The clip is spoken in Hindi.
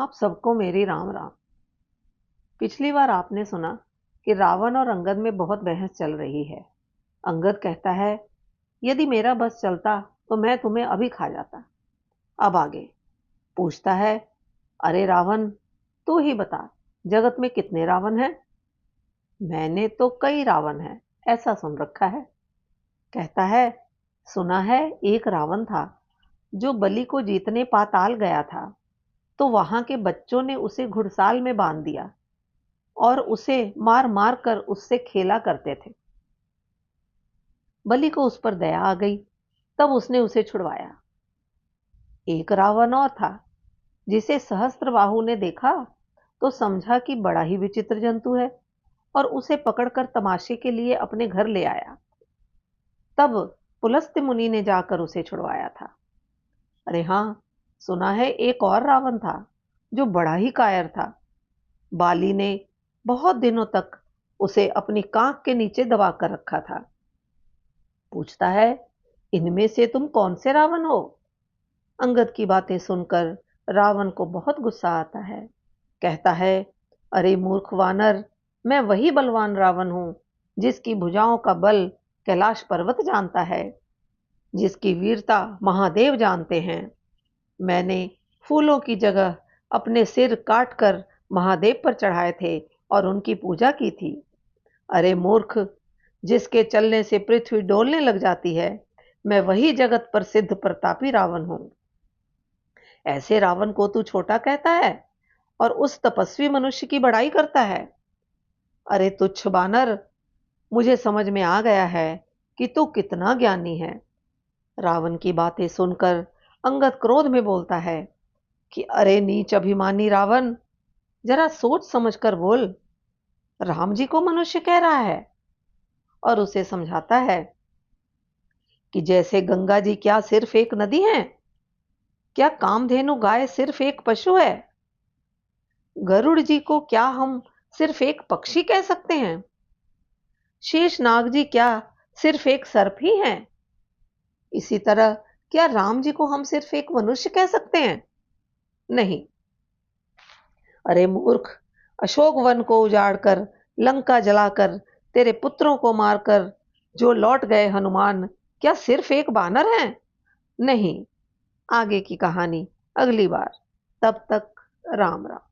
आप सबको मेरी राम राम। पिछली बार आपने सुना कि रावण और अंगद में बहुत बहस चल रही है। अंगद कहता है, यदि मेरा बस चलता तो मैं तुम्हें अभी खा जाता। अब आगे पूछता है, अरे रावण, तू ही बता, जगत में कितने रावण हैं? मैंने तो कई रावण हैं ऐसा सुन रखा है। कहता है, सुना है एक रावण था जो बलि को जीतने पाताल गया था, तो वहां के बच्चों ने उसे घुड़साल में बांध दिया और उसे मार मार कर उससे खेला करते थे। बलि को उस पर दया आ गई, तब उसने उसे छुड़वाया। एक रावण और था जिसे सहस्त्रबाहु ने देखा तो समझा कि बड़ा ही विचित्र जंतु है और उसे पकड़कर तमाशे के लिए अपने घर ले आया। तब पुलस्त्य मुनि ने जाकर उसे छुड़वाया था। अरे हाँ, सुना है एक और रावण था जो बड़ा ही कायर था। बाली ने बहुत दिनों तक उसे अपनी कांख के नीचे दबा कर रखा था। पूछता है, इनमें से तुम कौन से रावण हो? अंगद की बातें सुनकर रावण को बहुत गुस्सा आता है। कहता है, अरे मूर्ख वानर, मैं वही बलवान रावण हूं जिसकी भुजाओं का बल कैलाश पर्वत जानता है, जिसकी वीरता महादेव जानते हैं। मैंने फूलों की जगह अपने सिर काटकर महादेव पर चढ़ाए थे और उनकी पूजा की थी। अरे मूर्ख, जिसके चलने से पृथ्वी डोलने लग जाती है, मैं वही जगत प्रसिद्ध प्रतापी रावण हूं। ऐसे रावण को तू छोटा कहता है और उस तपस्वी मनुष्य की बड़ाई करता है। अरे तुच्छ बानर, मुझे समझ में आ गया है कि तू कितना ज्ञानी है। रावण की बातें सुनकर अंगद क्रोध में बोलता है कि अरे नीच अभिमानी रावण, जरा सोच समझकर बोल। राम जी को मनुष्य कह रहा है और उसे समझाता है कि जैसे गंगा जी क्या सिर्फ एक नदी है? क्या कामधेनु गाय सिर्फ एक पशु है? गरुड़ जी को क्या हम सिर्फ एक पक्षी कह सकते हैं? शेष नाग जी क्या सिर्फ एक सर्प ही हैं? इसी तरह क्या राम जी को हम सिर्फ एक मनुष्य कह सकते हैं? नहीं। अरे मूर्ख, अशोक वन को उजाड़कर, लंका जलाकर, तेरे पुत्रों को मारकर जो लौट गए हनुमान क्या सिर्फ एक बानर हैं? नहीं। आगे की कहानी अगली बार। तब तक राम राम।